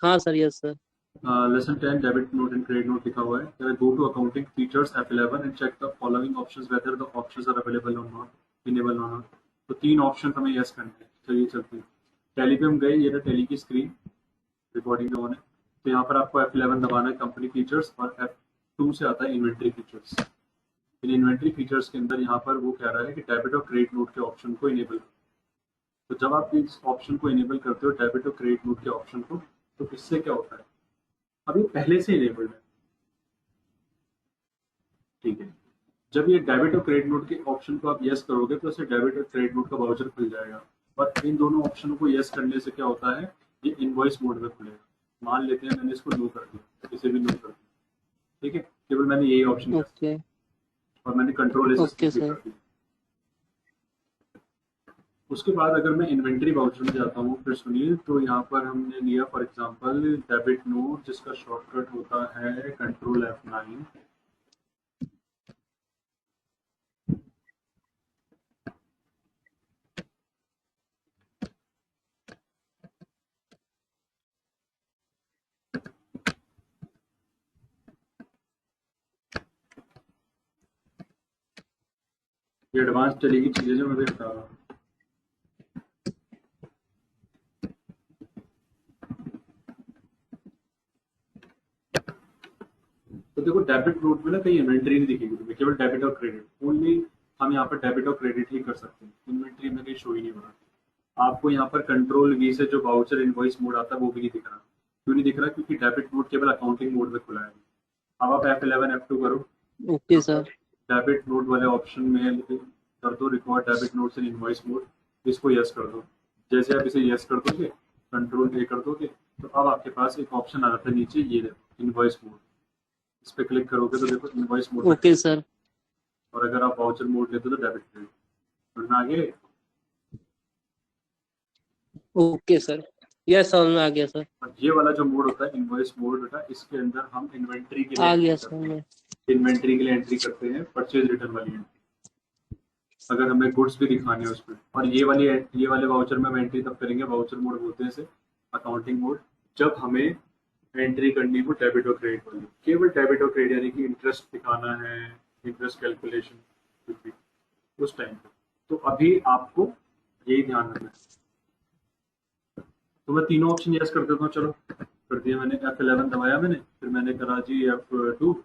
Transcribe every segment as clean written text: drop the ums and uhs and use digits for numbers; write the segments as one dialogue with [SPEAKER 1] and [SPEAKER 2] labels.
[SPEAKER 1] हाँ sir, yes sir.
[SPEAKER 2] Lesson 10 debit note and credit note लिखा हुआ है। Go to accounting features F11 and check the following options whether the options are available और not, enable और not. तो तीन option हमें yes करने हैं। चलिए चलते हैं। टैली पे हम गए, ये रहा टैली की स्क्रीन, रिकॉर्डिंग पे ऑन है। तो यहाँ पर आपको F11 दबाना है, कंपनी फीचर्स, और F2 से आता है inventory features. In inventory features के अंदर यहाँ पर वो कह रहा है कि डेबिट और क्रेडिट नोट के ऑप्शन को इनेबल। तो जब आप इस ऑप्शन को इनेबल करते हो, डेबिट और क्रेडिट नोट के ऑप्शन को, तो इससे क्या होता है, अब ये पहले से इनेबल्ड है, ठीक है। जब ये डेबिट और क्रेडिट नोट के ऑप्शन को आप यस करोगे तो इसे डेबिट और क्रेडिट नोट का वाउचर खुल जाएगा। और इन दोनों ऑप्शनों को यस करने से क्या होता है, ये इनवॉइस मोड में खुलेगा। मान लेते हैं मैंने इसको नो कर दिया, इसे भी नो कर दिया, ठीक है। केवल मैंने यही ऑप्शन यस
[SPEAKER 1] ओके।
[SPEAKER 2] और मैंने कंट्रोल एस
[SPEAKER 1] ओके
[SPEAKER 2] स्किप भी कर
[SPEAKER 1] सर।
[SPEAKER 2] दिया। उसके बाद अगर मैं इन्वेंट्री वाउचर में जाता हूँ, फिर सुनिए, तो यहाँ पर हमने लिया फॉर एग्जांपल डेबिट नोट, जिसका शॉर्टकट होता है कंट्रोल F9। ये एडवांस चलेगी चीजें जो मैं भी बता रहा हूँ। तो देखो डेबिट नोट में ना कहीं इन्वेंट्री नहीं दिखेगी तुम्हें, केवल डेबिट और क्रेडिट ओनली। हम यहाँ पर डेबिट और क्रेडिट ही कर सकते हैं, इन्वेंट्री में कहीं शो ही नहीं हो रहा। आपको यहाँ पर कंट्रोल वी से जो वाउचर इनवॉइस मोड आता है वो भी नहीं दिख रहा। क्यों नहीं दिख रहा? क्योंकि डेबिट नोट केवल अकाउंटिंग मोड में खुला है। अब आप F11 F2 करो,
[SPEAKER 1] ओके
[SPEAKER 2] यहाँ पर
[SPEAKER 1] सर।
[SPEAKER 2] डेबिट नोट वाले ऑप्शन में कर दो record debit notes in invoice mode, इसको यस कर दो। जैसे आप इसे यस कर दोगे, कंट्रोल ए कर दोगे, तो अब आपके पास एक ऑप्शन आ जाता है नीचे, ये देखो इनवॉइस मोड। इस पे क्लिक करोगे तो देखो इनवॉइस मोड में
[SPEAKER 1] ओके
[SPEAKER 2] डेबिट,
[SPEAKER 1] सर।
[SPEAKER 2] और अगर आप वाउचर मोड लेते हो तो डेबिट क्रेडिट। वरना आगे।
[SPEAKER 1] Okay sir. यस, समझ में आ गया सर।
[SPEAKER 2] और ये वाला जो मोड होता है इनवॉइस मोड बेटा, इसके अंदर हम इन्वेंट्री के लिए
[SPEAKER 1] आ
[SPEAKER 2] एंट्री
[SPEAKER 1] गया समझ
[SPEAKER 2] करते
[SPEAKER 1] में।
[SPEAKER 2] हैं। इन्वेंट्री के लिए एंट्री करते हैं परचेज रिटर्न वाली एंट्री, अगर हमें गुड्स भी दिखाने हैं उसमें। और ये वाले वाउचर में हम एंट्री तब करेंगे, वाउचर मोड बोलते हैं इसे, अकाउंटिंग मोड, जब हमें एंट्री करनी हो डेबिट और क्रेडिट वाली, केवल डेबिट और क्रेडिट, यानी कि इंटरेस्ट दिखाना है, इंटरेस्ट कैलकुलेशन कुछ भी, उस टाइम पे। तो अभी आपको यही ध्यान रखना है। तो मैं तीनों ऑप्शन यस कर देता हूँ, चलो कर दिया मैंने। F11 दबाया मैंने, फिर मैंने करा जी F2,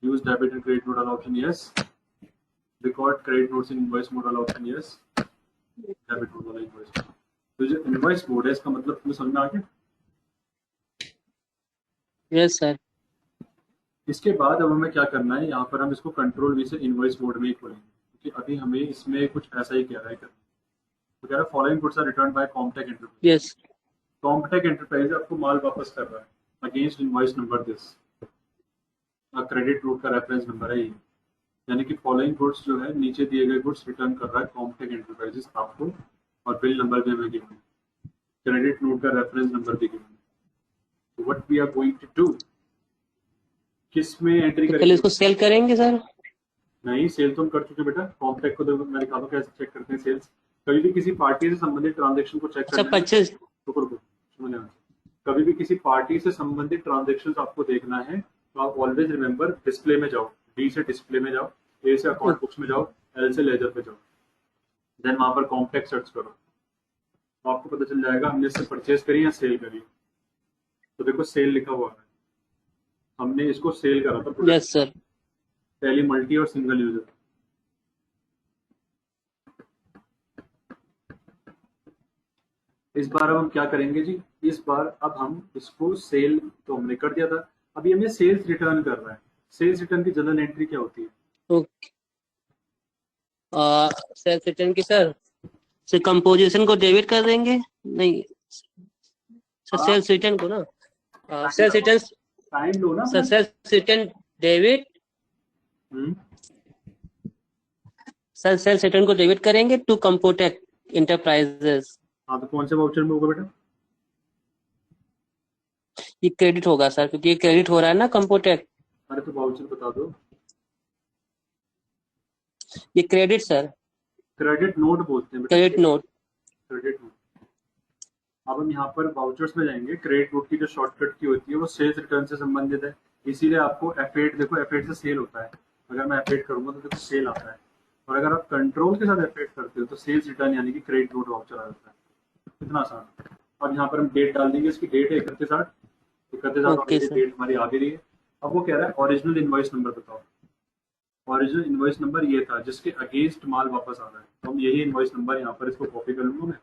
[SPEAKER 2] use debit and credit note वाला option yes, record credit notes in invoice mode वाला ऑप्शन यस, डेबिट नोट वाला इनवॉइस मोड। तो जो इनवॉइस मोड है इसका मतलब तुम्हें समझ में आ गया।
[SPEAKER 1] Yes sir.
[SPEAKER 2] इसके बाद अब हमें क्या करना है, यहाँ पर हम इसको कंट्रोल वी से इनवॉइस मोड में ही खोलेंगे, क्योंकि अभी हमें इसमें कुछ ऐसा ही कह रहा है करना। तो कह रहा है following goods are return by Comtech Enterprise.
[SPEAKER 1] Yes.
[SPEAKER 2] Comtech Enterprise आपको माल वापस कर रहा है against invoice number this, credit note का रेफरेंस नंबर है ये। यानी कि फॉलोइंग गुड्स जो है, नीचे दिए गए गुड्स रिटर्न कर रहा है कॉम्टेक एंटरप्राइजेस आपको, और बिल नंबर भी हमें गिवन है, क्रेडिट नोट का रेफरेंस नंबर भी गिवन है। What we are going to do, किस में एंट्री
[SPEAKER 1] तो पहले
[SPEAKER 2] करेंगे?
[SPEAKER 1] इसको सेल करेंगे सर।
[SPEAKER 2] नहीं, सेल तो हम कर चुके बेटा। कॉम्टेक को तो मैं दिखा दूं कैसे चेक करते हैं सेल्स। कभी भी किसी पार्टी से संबंधित ट्रांजेक्शन को चेक
[SPEAKER 1] अच्छा,
[SPEAKER 2] करना है ना,
[SPEAKER 1] 25।
[SPEAKER 2] रुको रुको, सुनो ध्यान से। कभी भी किसी पार्टी से संबंधित ट्रांजेक्शन आपको देखना है, तो आप ऑलवेज रिमेंबर डिस्प्ले में जाओ, डी से डिस्प्ले में जाओ, ए से अकाउंट बुक्स में जाओ, एल से लेजर पे जाओ, देन वहां पर कॉम्टेक सर्च करो, तो आपको पता चल जाएगा हमने इससे परचेज करी या सेल करी। तो देखो सेल लिखा हुआ है, हमने इसको सेल करा था प्रोडक्ट,
[SPEAKER 1] यस सर।
[SPEAKER 2] पहले मल्टी और सिंगल यूजर। इस बार अब हम क्या करेंगे जी, इस बार अब हम इसको सेल तो हमने कर दिया था, अभी हमें सेल्स रिटर्न कर रहा है। सेल्स रिटर्न की जनरल एंट्री क्या होती है?
[SPEAKER 1] ओके। सेल्स रिटर्न की सर, से कंपोजिशन को डेबिट कर देंगे। नहीं सर,
[SPEAKER 2] आप
[SPEAKER 1] सेल्स रिटर्न को ना,
[SPEAKER 2] टाइम
[SPEAKER 1] सेल्स
[SPEAKER 2] लगाओ,
[SPEAKER 1] रिटर्न।
[SPEAKER 2] टाइम लो ना
[SPEAKER 1] सर
[SPEAKER 2] अपना।
[SPEAKER 1] Sales return debit.
[SPEAKER 2] हम्म।
[SPEAKER 1] सर सेल्स रिटर्न को डेबिट करेंगे टू कंपोटेक इंटरप्राइजेस।
[SPEAKER 2] हाँ, तो कौन से वाउचर में होगा बेटा?
[SPEAKER 1] ये क्रेडिट होगा सर, क्योंकि ये क्रेडिट हो रहा है ना कंपोटेक।
[SPEAKER 2] अरे तो वाउचर बता दो।
[SPEAKER 1] ये क्रेडिट सर।
[SPEAKER 2] क्रेडिट नोट बोलते हैं बेटा,
[SPEAKER 1] क्रेडिट नोट।
[SPEAKER 2] Credit note. अब हम यहाँ पर वाउचर्स में जाएंगे। क्रेडिट नोट की जो शॉर्टकट की होती है वो सेल्स रिटर्न से संबंधित है, इसीलिए आपको F8, देखो F8 से सेल होता है। अगर मैं F8 करूंगा तो देखो सेल आता है, और अगर आप कंट्रोल के साथ F8 करते हो तो सेल्स रिटर्न यानी कि क्रेडिट नोट वाउचर आ जाता है। कितना आसान है। अब यहाँ पर हम डेट डाल देंगे, इसकी डेट है 31/8। 31/8
[SPEAKER 1] ओके
[SPEAKER 2] ऑलरेडी
[SPEAKER 1] सर।
[SPEAKER 2] डेट हमारी आ भी रही है। अब वो कह रहा है ओरिजिनल इनवॉइस नंबर बताओ। ओरिजिनल इनवॉइस नंबर ये था जिसके अगेंस्ट माल वापस आ रहा है, तो हम यही इनवॉइस नंबर यहाँ पर इसको कॉपी कर लूंगा मैं,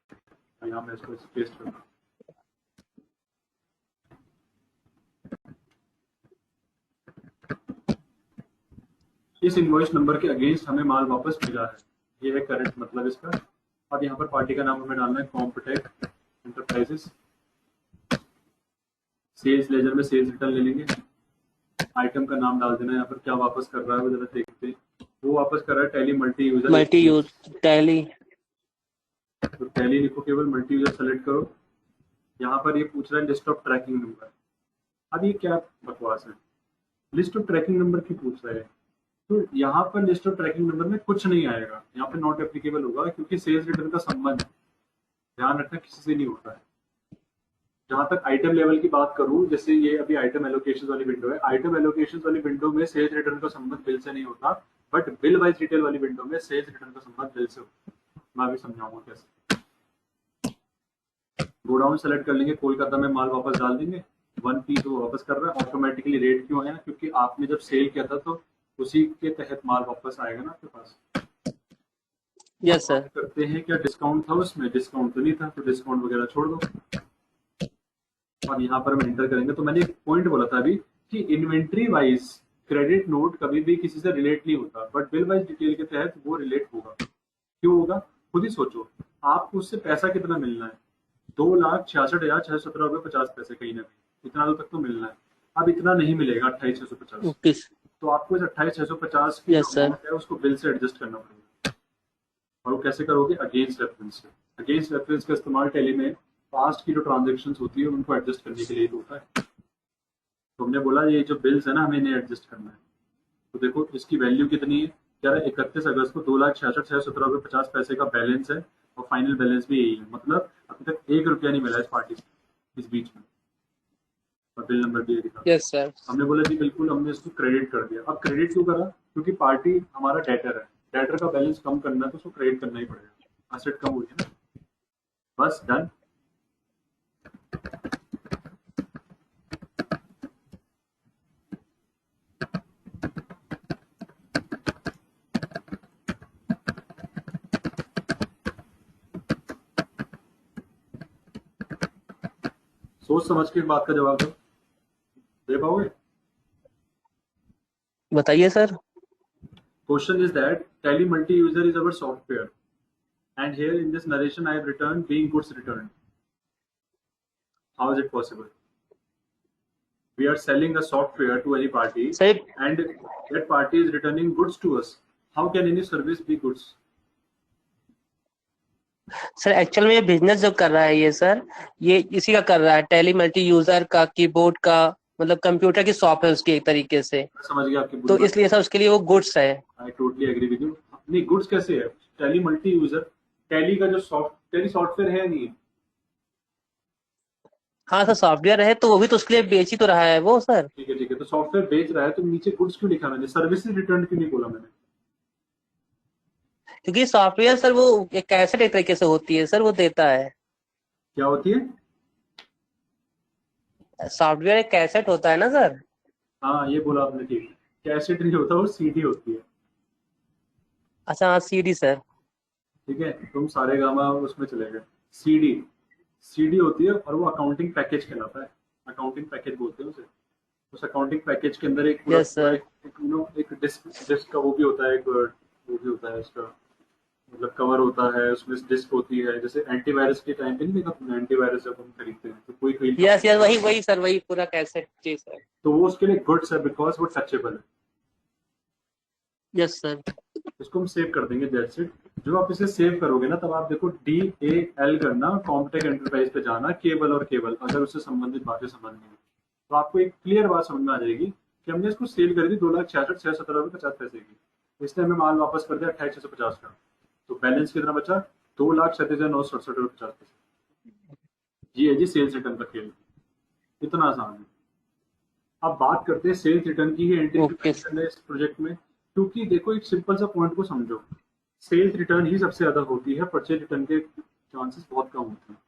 [SPEAKER 2] और यहाँ मैं इसको पेस्ट करूंगा। इस इनवॉइस नंबर के अगेंस्ट हमें माल वापस मिला है, ये है करंट मतलब इसका। अब यहाँ पर पार्टी का नाम हमें डालना है कॉम्पटेक एंटरप्राइजेस। सेल्स लेजर में सेल्स रिटर्न ले लेंगे, आइटम का नाम डाल देना। यहाँ पर क्या वापस कर रहा है वो जरा देखते हैं। वो वापस कर रहा है tally multi user
[SPEAKER 1] multi use tally.
[SPEAKER 2] तो टैली लिखो, केवल मल्टी यूजर सेलेक्ट करो। यहाँ पर ये पूछ रहा है लिस्ट ऑफ ट्रैकिंग नंबर। अब ये क्या बकवास है, लिस्ट ऑफ ट्रैकिंग नंबर क्यों पूछ रहा है। तो यहाँ पर लिस्ट ऑफ ट्रैकिंग नंबर में कुछ नहीं आएगा, यहाँ पे नॉट एप्लीकेबल होगा, क्योंकि सेल्स रिटर्न का संबंध ध्यान रखना किसी से नहीं होता है। जहां तक आइटम लेवल की बात करूं, जैसे ये अभी आइटम एलोकेशन वाली विंडो है, आइटम एलोकेशन वाली विंडो में सेल्स रिटर्न का संबंध बिल से नहीं होता, बट बिल वाइज रिटेल वाली विंडो में सेल्स रिटर्न का संबंध बिल से होता है। मैं अभी समझाऊंगा कैसे। गोडाउन सेलेक्ट कर लेंगे, कोलकाता में माल वापस डाल देंगे। 1 पीस वो वापस कर रहा है ऑटोमेटिकली। रेट क्यों है, क्योंकि आपने जब सेल किया था तो उसी के तहत माल वापस आएगा ना आपके पास।
[SPEAKER 1] Yes sir.
[SPEAKER 2] करते हैं क्या डिस्काउंट था उसमें, डिस्काउंट तो नहीं था, तो डिस्काउंट वगैरह छोड़ दो। और यहाँ पर हम एंटर करेंगे, तो मैंने एक पॉइंट बोला था अभी कि इन्वेंट्री वाइज क्रेडिट नोट कभी भी किसी से रिलेट नहीं होता, बट बिल वाइज डिटेल के तहत वो रिलेट होगा। क्यों होगा, खुद ही सोचो। आपको उससे पैसा कितना मिलना है, 2,66,617 रुपये 50 पैसे, कहीं ना कहीं इतना तक तो मिलना है। अब इतना नहीं मिलेगा 28,650,
[SPEAKER 1] ओके।
[SPEAKER 2] तो आपको इस 28,650 की जो
[SPEAKER 1] यस सर।
[SPEAKER 2] अमाउंट है उसको बिल से एडजस्ट करना पड़ेगा। और वो कैसे करोगे, अगेंस्ट रेफरेंस से। अगेंस्ट रेफरेंस का इस्तेमाल टैली में पास्ट की जो ट्रांजेक्शन होती है उनको एडजस्ट करने के लिए होता है। तो हमने बोला ये जो बिल्स है ना हमें इन्हें एडजस्ट करना है। तो देखो इसकी वैल्यू कितनी है, क्या है 31 अगस्त को 2,66,617 रुपये 50 पैसे का बैलेंस है, और फाइनल बैलेंस भी यही है। मतलब अभी तक 1 रुपया नहीं मिला इस पार्टी से इस बीच में, और बिल नंबर भी लिखा।
[SPEAKER 1] Yes sir.
[SPEAKER 2] हमने बोला जी बिल्कुल, हमने इसको क्रेडिट कर दिया। अब क्रेडिट क्यों करा, क्योंकि पार्टी हमारा डेटर है, डेटर का बैलेंस कम करना है तो उसको क्रेडिट करना ही पड़ेगा, एसेट कम हुई है ना। बस डन। सोच समझ के इस बात का जवाब दो, दे पाओगे।
[SPEAKER 1] बताइए sir.
[SPEAKER 2] Question is that Tally Multi-User is our software, and here in this narration I have written being goods returned. How is it possible? We are selling a software to any party,
[SPEAKER 1] sir
[SPEAKER 2] and that party is returning goods to us. How can any service be goods?
[SPEAKER 1] Sir actual में ये business जो कर रहा है ये sir, ये इसी का कर रहा है, टेली मल्टी यूजर का, कीबोर्ड का, मतलब कंप्यूटर की शॉप है उसकी एक तरीके से।
[SPEAKER 2] मैं समझ गया आपकी पूरी
[SPEAKER 1] तो
[SPEAKER 2] बात।
[SPEAKER 1] इसलिए सर उसके लिए वो गुड्स है।
[SPEAKER 2] I totally agree with you. नहीं, गुड्स कैसे है, टैली मल्टी यूजर, टैली का जो टैली सॉफ्टवेयर है नहीं।
[SPEAKER 1] हाँ सर, सॉफ्टवेयर है तो वो भी तो उसके लिए बेच ही तो रहा है वो सर।
[SPEAKER 2] ठीक है ठीक है, तो सॉफ्टवेयर बेच रहा है तो नीचे गुड्स क्यों लिखा मैंने, सर्विसेज रिटर्न क्यों नहीं बोला मैंने।
[SPEAKER 1] क्योंकि सॉफ्टवेयर सर वो एक कैसेट एक तरीके से होती है सर, वो देता है।
[SPEAKER 2] क्या होती है,
[SPEAKER 1] सॉफ्टवेयर एक कैसेट होता है ना सर।
[SPEAKER 2] हाँ ये बोला आपने ठीक। कैसेट नहीं होता, वो सीडी होती है।
[SPEAKER 1] अच्छा हाँ, सीडी सर।
[SPEAKER 2] ठीक है, तुम सारे गामा उसमें चले गए। सीडी, सीडी होती है और वो अकाउंटिंग पैकेज कहलाता है, अकाउंटिंग पैकेज बोलते हैं उसे। उस अकाउंटिंग पैकेज के अंदर एक पूरा
[SPEAKER 1] यस
[SPEAKER 2] पूरा
[SPEAKER 1] सर।
[SPEAKER 2] एक डिस्क डिस्क का वो भी होता है, एक वो भी होता है उसका, मतलब कवर होता है, उसमें डिस्क होती है। जैसे एंटीवायरस के टाइम पे नहीं देखा तुमने, एंटीवायरस जब हम खरीदते हैं तो कोई खरीद,
[SPEAKER 1] यस यस, वही वही सर, वही पूरा कैसेट। जी सर।
[SPEAKER 2] तो वो उसके लिए गुड्स है बिकॉज वो टचेबल है।
[SPEAKER 1] Yes sir.
[SPEAKER 2] इसको हम सेव कर देंगे, दैट्स इट। जब आप इसे सेव करोगे ना तब आप देखो DAL करना, कॉम्पटेक एंटरप्राइज पे जाना, केवल और केवल अगर उससे संबंधित बातें समझनी है तो आपको एक क्लियर बात समझ में आ जाएगी कि हमने इसको सेल कर दी 2,66,617 रुपये 50 पैसे की। इसने हमें माल वापस कर दिया 28,650 का, तो बैलेंस कितना बचा, 2,37,967 रुपये 50 पैसे। ये है जी सेल्स रिटर्न का खेल, इतना आसान है। अब बात करते हैं सेल्स रिटर्न की ही एंट्री
[SPEAKER 1] ओके
[SPEAKER 2] क्यों करना है इस प्रोजेक्ट में, क्योंकि देखो एक सिंपल सा पॉइंट को समझो, सेल्स रिटर्न ही सबसे ज्यादा होती है, परचेज रिटर्न के चांसेस बहुत कम होते हैं।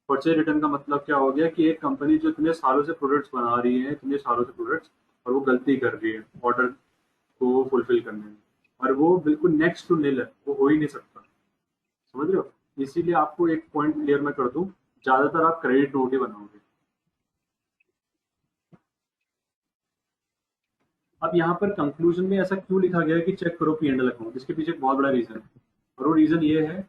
[SPEAKER 2] परचेज रिटर्न का मतलब क्या हो गया कि एक कंपनी जो इतने सालों से प्रोडक्ट्स बना रही है, इतने सालों से प्रोडक्ट्स, और वो गलती कर रही है ऑर्डर को फुलफिल करने में, और वो बिल्कुल नेक्स्ट टू नील है, वो हो ही नहीं सकता, समझ रहे हो। इसीलिए आपको एक पॉइंट क्लियर मैं कर दूं, ज्यादातर आप क्रेडिट नोट ही बनाओगे। अब यहाँ पर कंक्लूजन में ऐसा क्यों लिखा गया है कि चेक करो पी&एल अकाउंट, इसके पीछे एक बहुत बड़ा रीजन है, और वो रीजन ये है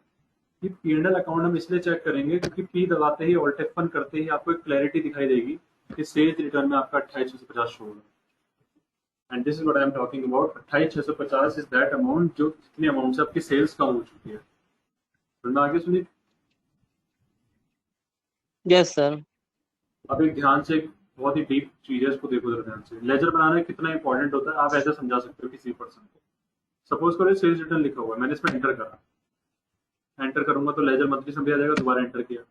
[SPEAKER 2] कि पी&एल अकाउंट हम इसलिए चेक करेंगे क्योंकि पी दबाते ही, ऑल्ट F1 करते ही आपको एक क्लैरिटी दिखाई देगी कि सेल्स रिटर्न में आपका 28,650 शो होगा। And this is what I am talking about. 28,650 is that amount जो जितनी अमाउंट से आपकी सेल्स कम हो चुकी है। तो मैं आगे सुनिए।
[SPEAKER 1] Yes sir.
[SPEAKER 2] अब एक ध्यान से, एक बहुत ही डीप चीज है, इसको देखो जरा ध्यान से। लेजर बनाना कितना इंपॉर्टेंट होता है आप ऐसे समझा सकते हो किसी पर्सन को। सपोज करो सेल्स रिटर्न लिखा हुआ है, मैंने इसमें एंटर करा, एंटर करूंगा तो लेजर मंथली समझ आ जाएगा, दोबारा एंटर किया,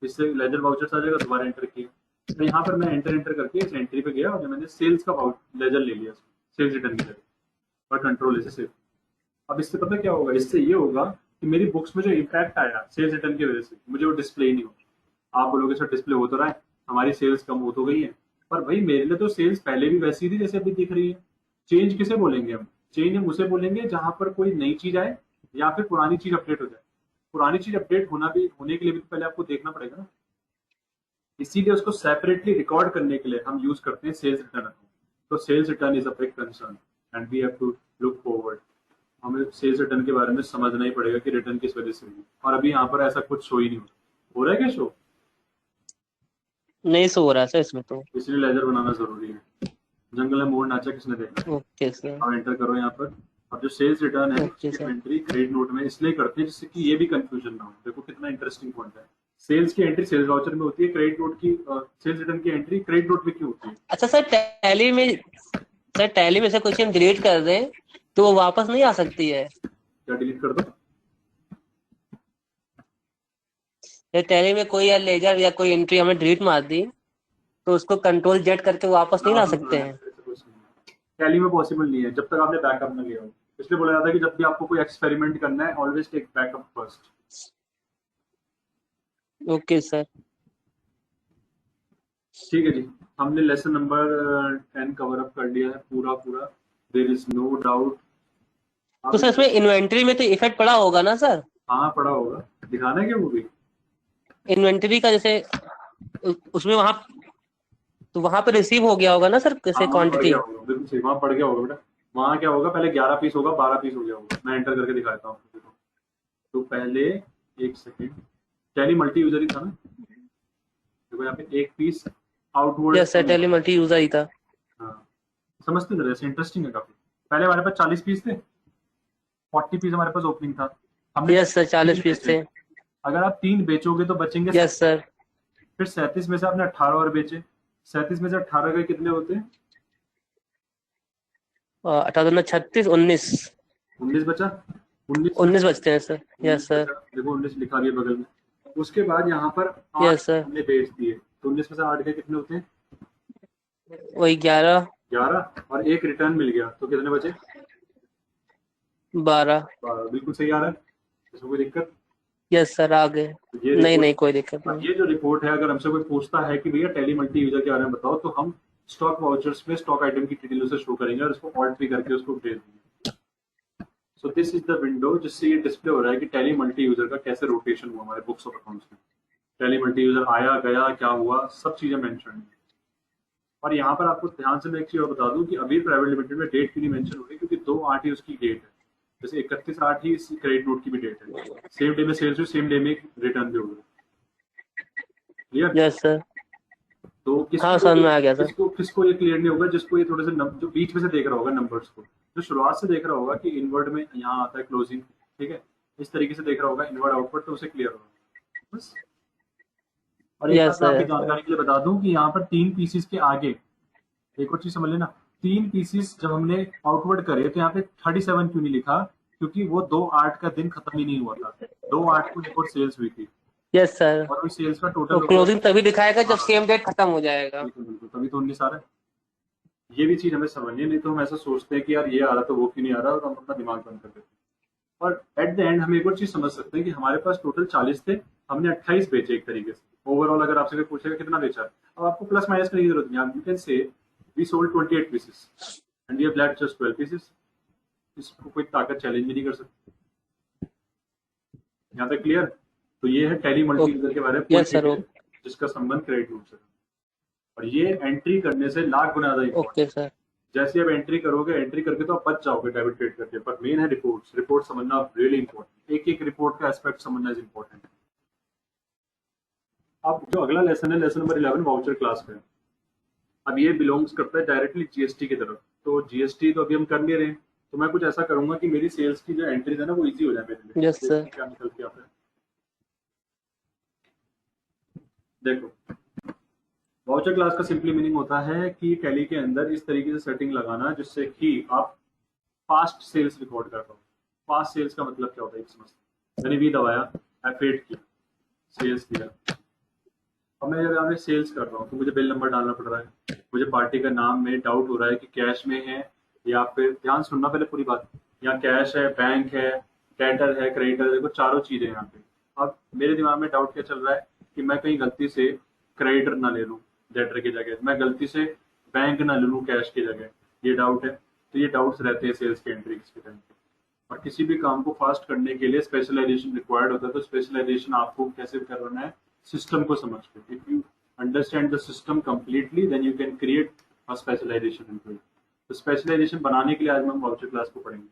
[SPEAKER 2] इससे लेजर वाउचर्स आ जाएगा, दोबारा एंटर किया। तो यहाँ पर मैं एंटर एंटर करके इस एंट्री पे गया और मैंने सेल्स का लेजर ले लिया, सेल्स रिटर्न की जगह, और कंट्रोल इसे सेव। अब इससे पता क्या होगा, इससे ये होगा कि मेरी बुक्स में जो इम्पैक्ट आया सेल्स रिटर्न की वजह से, मुझे वो डिस्प्ले नहीं होगा। आप बोलोगे सर डिस्प्ले हो तो रहा है, हमारी सेल्स कम हो तो गई है, पर भाई मेरे लिए तो सेल्स पहले भी वैसी थी जैसे अभी दिख रही है। चेंज किसे बोलेंगे हम? चेंज हम उसे बोलेंगे जहां पर कोई नई चीज आए या फिर पुरानी चीज अपडेट हो जाए। पुरानी चीज अपडेट होने के लिए भी तो पहले आपको देखना पड़ेगा ना। इसीलिए उसको सेपरेटली रिकॉर्ड करने के लिए हम यूज करते हैं सेल्स रिटर्न अकाउंट। तो sales return is a big concern and we have to look forward. हमें सेल्स रिटर्न के बारे में समझना ही पड़ेगा कि रिटर्न किस वजह से हुई, और अभी यहाँ पर ऐसा कुछ शो ही नहीं हो रहा है। क्या शो?
[SPEAKER 1] नहीं सो हो रहा है सर इसमें तो।
[SPEAKER 2] इसलिए लेजर बनाना जरूरी है। जंगल में मोर नाचा किसने देखा?
[SPEAKER 1] Okay sir.
[SPEAKER 2] अब एंटर करो यहाँ पर। अब जो सेल्स रिटर्न है
[SPEAKER 1] ओके
[SPEAKER 2] उसकी
[SPEAKER 1] सर।
[SPEAKER 2] एंट्री क्रेडिट नोट में इसलिए करते हैं जिससे कि ये भी कंफ्यूजन ना हो। देखो कितना इंटरेस्टिंग पॉइंट है। सेल्स की एंट्री सेल्स वाउचर में होती है, क्रेडिट नोट की सेल्स रिटर्न की एंट्री क्रेडिट नोट में क्यों होती है?
[SPEAKER 1] अच्छा सर, टैली में से कुछ हम डिलीट कर दें तो वो वापस नहीं आ सकती है?
[SPEAKER 2] क्या डिलीट कर दो?
[SPEAKER 1] या टैली में कोई या लेजर या कोई एंट्री हमें डिलीट मार दी तो उसको कंट्रोल जेड करके वापस नहीं ला सकते हैं?
[SPEAKER 2] टैली में पॉसिबल नहीं है जब तक आपने बैकअप ना लिया हो। इसलिए बोला जाता है कि जब भी आपको कोई एक्सपेरिमेंट करना है always take backup first.
[SPEAKER 1] Okay sir.
[SPEAKER 2] ठीक है जी, हमने लेसन नंबर 10 कवर अप कर लिया है पूरा पूरा, देयर इज नो डाउट।
[SPEAKER 1] तो सर इसमें इन्वेंट्री में तो इफेक्ट पड़ा होगा ना सर?
[SPEAKER 2] हाँ पड़ा होगा, दिखाना है क्या वो भी?
[SPEAKER 1] इन्वेंट्री का जैसे उसमें वहां, तो वहां पे रिसीव हो गया होगा ना सर,
[SPEAKER 2] हाँ
[SPEAKER 1] कैसे
[SPEAKER 2] वहाँ पड़
[SPEAKER 1] क्वांटिटी?
[SPEAKER 2] गया होगा, बिल्कुल सही, वहाँ पड़ गया होगा बेटा। वहाँ क्या होगा, पहले 11 पीस होगा, 12 पीस हो गया होगा। मैं एंटर करके दिखाता हूँ आपको, देखो। तो पहले, एक सेकेंड, टैली मल्टी यूजर ही था ना। देखो यहाँ पे एक piece outward.
[SPEAKER 1] Yes sir, Tally multi user ही था।
[SPEAKER 2] हाँ, समझते जरा, ऐसे इंटरेस्टिंग है काफी। पहले हमारे पास 40 पीस थे, 40 पीस हमारे पास ओपनिंग था, हमने
[SPEAKER 1] यस सर, 40
[SPEAKER 2] तीन
[SPEAKER 1] पीस
[SPEAKER 2] बेचे।
[SPEAKER 1] थे।
[SPEAKER 2] अगर आप 3 बेचोगे तो बचेंगे
[SPEAKER 1] यस
[SPEAKER 2] 37।
[SPEAKER 1] सर।
[SPEAKER 2] फिर 37 में से आपने 18 और बेचे, 37 में से 18 के कितने होते हैं?
[SPEAKER 1] 18 36 19।
[SPEAKER 2] 19 बचा। 19 में
[SPEAKER 1] 19
[SPEAKER 2] से
[SPEAKER 1] बचते हैं सर।
[SPEAKER 2] 19
[SPEAKER 1] yes sir.
[SPEAKER 2] बचा, देखो 19 लिखा गया बगल में। उसके बाद यहाँ पर 8
[SPEAKER 1] यस सर।
[SPEAKER 2] हमने बेच दिए, तो 19 में से 8 के कितने होते हैं?
[SPEAKER 1] वही 11
[SPEAKER 2] 11, और एक रिटर्न मिल गया तो कितने बचे?
[SPEAKER 1] 12।
[SPEAKER 2] 12, बिल्कुल सही आ रहा है, इसमें कोई दिक्कत?
[SPEAKER 1] यस सर, आ गए।
[SPEAKER 2] तो ये
[SPEAKER 1] नहीं
[SPEAKER 2] रिपोर्ट,
[SPEAKER 1] नहीं, कोई दिक्कत
[SPEAKER 2] अब
[SPEAKER 1] नहीं।
[SPEAKER 2] ये जो रिपोर्ट है, अगर हमसे कोई पूछता है कि भैया टैली मल्टी यूजर के बारे में बताओ, तो हम स्टॉक वाउचर्स में स्टॉक आइटम की डिटेल उसे शो करेंगे और उसको ऑल्ट भी करके उसको भेज देंगे। So this is the window जिससे ये डिस्प्ले हो रहा है कि टैली मल्टी यूजर का कैसे रोटेशन हुआ हमारे बुक्स ऑफ अकाउंट्स में। टैली मल्टी यूजर आया गया, क्या हुआ, सब चीजें मेंशन है। और यहाँ पर आपको ध्यान से मैं एक चीज और बता दूं कि अभी प्राइवेट लिमिटेड में डेट क्यों नहीं मेंशन हो रही, क्योंकि 2/8 ही उसकी डेट है। जैसे 31/8 ही क्रेडिट नोट की भी डेट है, सेम डे में सेल्स हुई, सेम डे में रिटर्न भी होगा। क्लियर?
[SPEAKER 1] Yes sir.
[SPEAKER 2] तो
[SPEAKER 1] हाँ
[SPEAKER 2] किसको
[SPEAKER 1] समझ में आ गया सर।
[SPEAKER 2] किसको किसको ये क्लियर नहीं होगा, जिसको ये थोड़े से जो बीच में से देख रहा होगा नंबर्स को, जो शुरुआत से देख रहा होगा कि इनवर्ड में यहाँ आता है क्लोजिंग, ठीक है, इस तरीके से देख रहा होगा इनवर्ड आउटवर्ड, तो उसे क्लियर होगा बस। और एक
[SPEAKER 1] यस
[SPEAKER 2] बात मैं
[SPEAKER 1] सर।
[SPEAKER 2] आपकी
[SPEAKER 1] यस सर।
[SPEAKER 2] जानकारी के लिए बता दूं कि यहाँ पर 3 पीसीस के आगे एक और चीज समझ लेना। 3 पीसीस जब हमने आउटवर्ड करे तो यहाँ पे 37 क्यों नहीं लिखा? क्योंकि वो 2/8 का दिन खत्म ही नहीं हुआ था, 2/8 को एक और सेल्स हुई थी।
[SPEAKER 1] Yes sir.
[SPEAKER 2] और उस सेल्स का
[SPEAKER 1] तो
[SPEAKER 2] टोटल होगा।
[SPEAKER 1] क्लोजिंग तभी दिखाएगा जब
[SPEAKER 2] हाँ
[SPEAKER 1] सेम डेट खत्म हो जाएगा।
[SPEAKER 2] बिल्कुल बिल्कुल, तभी तो 19 आ रहा है। ये भी चीज हमें समझनी है, नहीं तो हम ऐसा सोचते हैं कि यार ये आ रहा तो वो क्यों नहीं आ रहा, और हम अपना दिमाग बंद कर देते हैं। और एट द एंड हम एक और चीज समझ सकते हैं कि हमारे पास टोटल 40 थे, हमने 28 बेचे एक तरीके से ओवरऑल। अगर आपसे कोई पूछेगा कितना बेचा, अब आपको प्लस माइनस करने की जरूरत नहीं है, you can say we sold 28 pieces and we have left just 12 pieces. इसको कोई ताकत चैलेंज भी नहीं कर सकती। यहाँ तक क्लियर? तो ये है टैली मल्टी यूजर के बारे में पूरी
[SPEAKER 1] यस सर।
[SPEAKER 2] डिटेल, जिसका संबंध क्रेडिट नोट से। और ये एंट्री करने से लाख गुना ज्यादा
[SPEAKER 1] ओके
[SPEAKER 2] इंपॉर्टेंट।
[SPEAKER 1] सर।
[SPEAKER 2] जैसे आप एंट्री करोगे, एंट्री करके तो आप बच जाओगे डेबिट क्रेडिट करके, पर मेन है रिपोर्ट्स। रिपोर्ट समझना रियली इंपॉर्टेंट, एक एक रिपोर्ट का एस्पेक्ट समझना इज इंपॉर्टेंट। अब जो अगला लेसन है, लेसन नंबर 11 वाउचर क्लास का है। अब ये बिलोंग्स करता है डायरेक्टली जीएसटी की तरफ। तो जीएसटी तो अभी हम कर नहीं रहे हैं, तो मैं कुछ ऐसा करूंगा कि मेरी सेल्स की जो एंट्रीज है ना वो इजी हो जाए मेरे लिए।
[SPEAKER 1] यस
[SPEAKER 2] देखते
[SPEAKER 1] सर।
[SPEAKER 2] हैं क्या निकल के आता है। देखो, वाउचर क्लास का सिंपली मीनिंग होता है कि टैली के अंदर इस तरीके से सेटिंग लगाना जिससे कि आप फास्ट सेल्स रिकॉर्ड कर पाओ। फास्ट सेल्स का मतलब क्या होता है, एक समझते। मैंने वी दबाया, F8 किया, सेल्स किया। अब मैं जब यहाँ पे सेल्स कर रहा हूँ तो मुझे बिल नंबर डालना पड़ रहा है, मुझे पार्टी का नाम में डाउट हो रहा है कि कैश में है या फिर, ध्यान सुनना पहले पूरी बात, या कैश है, बैंक है, डेटर है, क्रेडिटर है, देखो चारों चीजें यहाँ पे। अब मेरे दिमाग में डाउट क्या चल रहा है कि मैं कहीं गलती से क्रेडिटर ना ले लूँ डेटर की जगह, मैं गलती से बैंक ना ले लूँ कैश की जगह, ये डाउट है। तो ये डाउट्स रहते हैं सेल्स की एंट्री के टाइम पे। और किसी भी काम को फास्ट करने के लिए स्पेशलाइजेशन रिक्वायर्ड होता है। तो स्पेशलाइजेशन आपको कैसे करना है, सिस्टम को समझ के। If you understand the system completely then you can create a specialisation into it. तो स्पेशलाइजेशन बनाने के लिए आज हम वाउचर क्लास को पढ़ेंगे।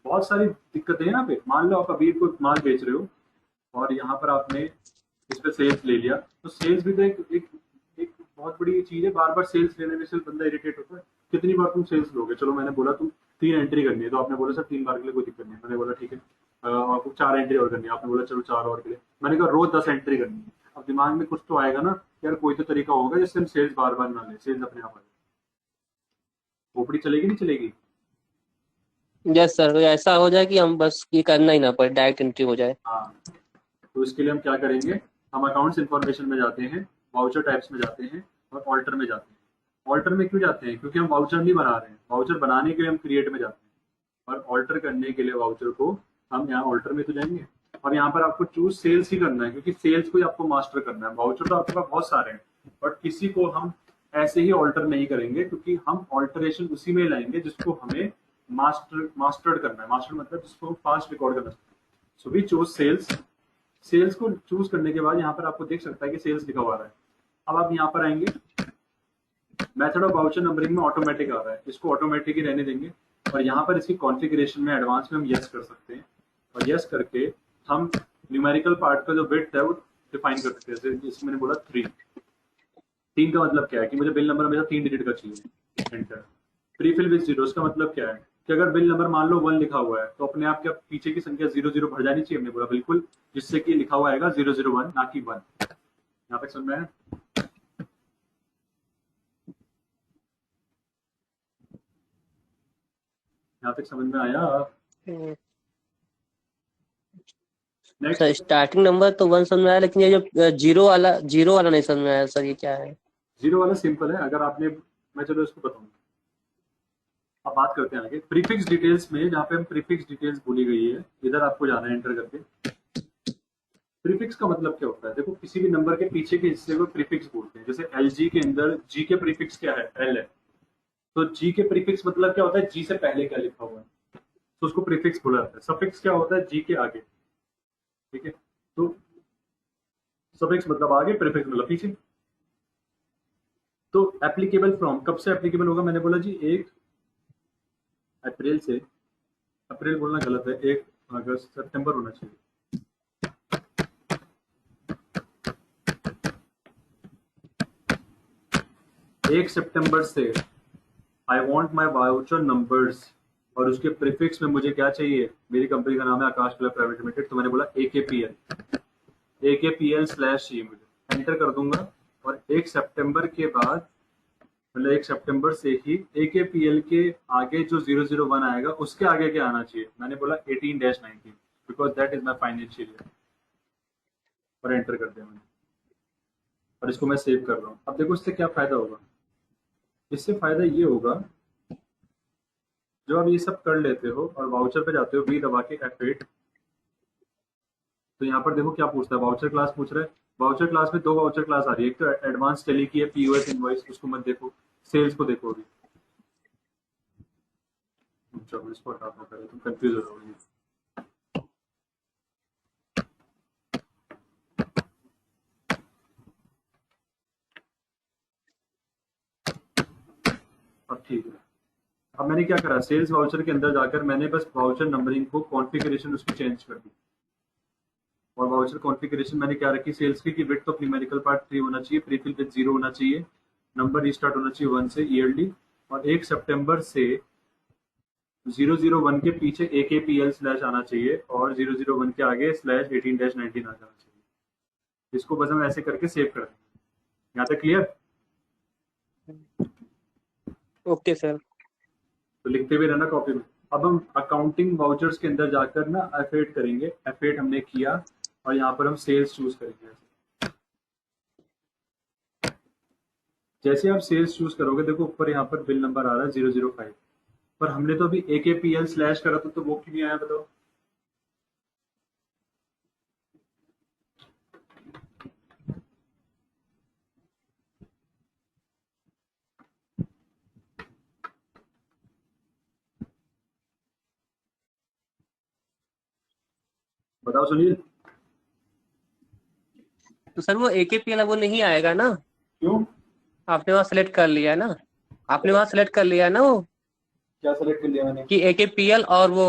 [SPEAKER 2] बहुत सारी दिक्कतें हैं यहाँ पे। मान लो आप अभी कोई माल बेच रहे हो और यहाँ पर आपने इस पे सेल्स ले लिया, तो सेल्स भी तो एक बहुत बड़ी चीज है। बार बार सेल्स लेने में सिर्फ बंदा इरिटेट होता है। कितनी बार तुम सेल्स लोगे? चलो मैंने बोला तुम 3 एंट्री करनी है, तो आपने बोला सर 3 बार के लिए कोई दिक्कत नहीं है। मैंने बोला ठीक है, आपको 4 एंट्री और करनी है, आपने बोला चलो 4 और के लिए। मैंने कहा रोज 10 एंट्री करनी है। अब दिमाग में कुछ तो आएगा ना, यार कोई तो तरीका होगा जिससे हम सेल्स बार बार ना ले, सेल्स अपने आप आ जाए। ओपडी चलेगी नहीं चलेगी?
[SPEAKER 1] यस सर, ऐसा हो जाए कि हम बस ये करना ही ना पड़े, डायरेक्ट एंट्री हो जाए।
[SPEAKER 2] हाँ, तो इसके लिए हम क्या करेंगे, हम अकाउंट्स इन्फॉर्मेशन में जाते हैं, वाउचर टाइप्स में जाते हैं और ऑल्टर में जाते हैं। ऑल्टर में क्यों जाते हैं? क्योंकि हम वाउचर नहीं बना रहे हैं। वाउचर बनाने के लिए हम क्रिएट में जाते हैं, और ऑल्टर करने के लिए वाउचर को हम यहाँ ऑल्टर में तो जाएंगे। और यहाँ पर आपको चूज सेल्स ही करना है, क्योंकि सेल्स को ही आपको मास्टर करना है। वाउचर तो आपके पास बहुत सारे हैं, बट किसी को हम ऐसे ही ऑल्टर नहीं करेंगे, क्योंकि हम ऑल्टरेशन उसी में लाएंगे जिसको हमें मास्टर्ड करना है। मास्टर मतलब जिसको फास्ट रिकॉर्ड करना है। So we choose sales. Sales को चूज करने के बाद यहाँ पर आपको देख सकता है कि सेल्स लिखा हुआ है। अब आप यहाँ पर आएंगे, मेथड ऑफ वाउचर नंबरिंग में ऑटोमेटिक आ रहा है, इसको ऑटोमेटिक ही रहने देंगे। और यहाँ पर इसकी कॉन्फ़िगरेशन में एडवांस में हम यस कर सकते हैं, और यस करके हम न्यूमेरिकल पार्ट का जो बिट है वो डिफाइन कर सकते हैं। जैसे इसमें मैंने बोला 3। 3 का मतलब क्या है कि मुझे बिल नंबर हमेशा 3 डिजिट का चाहिए। एंटर। प्रीफिल विद जीरो, इसका मतलब क्या है कि अगर बिल नंबर मान लो 1 लिखा हुआ है तो अपने आप क्या पीछे की संख्या 00 भर जानी चाहिए? हमने बोला बिल्कुल, जिससे कि लिखा हुआ आएगा 001 ना कि 1। यहाँ तक समझ में आया? यहाँ तक समझ में आया?
[SPEAKER 1] सर
[SPEAKER 2] नेक्स्ट,
[SPEAKER 1] स्टार्टिंग नंबर तो 1 समझ में आया, लेकिन ये जो जीरो वाला नहीं समझ में आया सर, ये क्या है?
[SPEAKER 2] जीरो वाला सिंपल है। अगर आपने, मैं चलो इसको बताऊंगा। अब बात करते हैं आगे प्रीफिक्स डिटेल्स में। जहाँ पे हम प्रीफिक्स डिटेल्स बोली गई है, इधर आपको जाना है एंटर करके। प्रीफिक्स का मतलब क्या होता है? देखो, किसी भी नंबर के पीछे के हिस्से को प्रीफिक्स बोलते हैं। जैसे एल जी के अंदर जी के प्रीफिक्स क्या है? एल है। तो जी के प्रीफिक्स मतलब क्या होता है? जी से पहले क्या लिखा हुआ है, तो उसको प्रीफिक्स बोला जाता है। सफिक्स क्या होता है? जी के आगे। ठीक है, तो सफिक्स मतलब आगे, प्रीफिक्स मतलब पीछे। तो एप्लीकेबल फ्रॉम कब से एप्लीकेबल होगा? मैंने बोला जी 1 अप्रैल से। अप्रैल बोलना गलत है, 1 अगस्त, सितंबर होना चाहिए। 1 सितंबर से I want my voucher numbers, और उसके प्रीफिक्स में मुझे क्या चाहिए? मेरी कंपनी का नाम है आकाश क्लब प्राइवेट लिमिटेड, तो मैंने बोला AKPL स्लैश ये, मुझे एंटर कर दूंगा। और 1 सितंबर के बाद, मतलब 1 सितंबर से ही AKPL के आगे जो 001 आएगा उसके आगे क्या आना चाहिए? मैंने बोला 18-19, because that is my financial year. और एंटर कर दिया मैंने, और इसको मैं सेव कर रहा हूँ। अब देखो इससे क्या फ़ायदा होगा। इससे फ़ायदा ये होगा, जब आप ये सब कर लेते हो और वाउचर पे जाते हो, वी दबा के F8, तो यहाँ पर देखो क्या पूछता है, वाउचर क्लास पूछ रहा है। वाउचर क्लास में दो वाउचर क्लास आ रही है, एक तो एडवांस टेली की है, पीओएस इनवॉइस, उसको मत देखो, सेल्स को देखो अभी। चलो इसको हटाता हूँ, पहले तुम कंफ्यूज हो जाओगे। अब ठीक है। अब मैंने क्या करा, सेल्स वाउचर के अंदर जाकर मैंने बस वाउचर नंबरिंग को कॉन्फ़िगरेशन उसकी चेंज कर दी। और वाउचर कॉन्फ़िगरेशन मैंने क्या रखी सेल्स की, कि विड्थ ऑफ न्यूमेरिकल पार्ट 3 होना चाहिए, प्रीफिल विद 0 होना चाहिए, नंबर रिस्टार्ट होना चाहिए 1 से ईयरली, और 1 सितंबर से 001 के पीछे AKPL स्लैश आना चाहिए, और 001 के आगे स्लैश 18-19 आ जाना चाहिए। इसको बस हम ऐसे करके सेव कर देंगे। यहाँ तक क्लियर?
[SPEAKER 1] Okay sir.
[SPEAKER 2] तो लिखते हुए रहना कॉपी में। अब हम अकाउंटिंग वाउचर्स के अंदर जाकर ना F8 करेंगे, F8 हमने किया, और यहाँ पर हम सेल्स चूज करेंगे। जैसे आप सेल्स चूज करोगे, देखो ऊपर यहाँ पर बिल नंबर आ रहा है 005, पर हमने तो अभी AKPL स्लैश करा था, तो वो क्यों नहीं आया बताओ? बताओ सुनील।
[SPEAKER 1] तो सर वो AKPL वो नहीं आएगा ना?
[SPEAKER 2] क्यों?
[SPEAKER 1] आपने वहाँ सेलेक्ट कर लिया है ना? आपने वहाँ सेलेक्ट कर लिया है ना वो,
[SPEAKER 2] क्या सेलेक्ट कर लिया मैंने?
[SPEAKER 1] कि AKPL और वो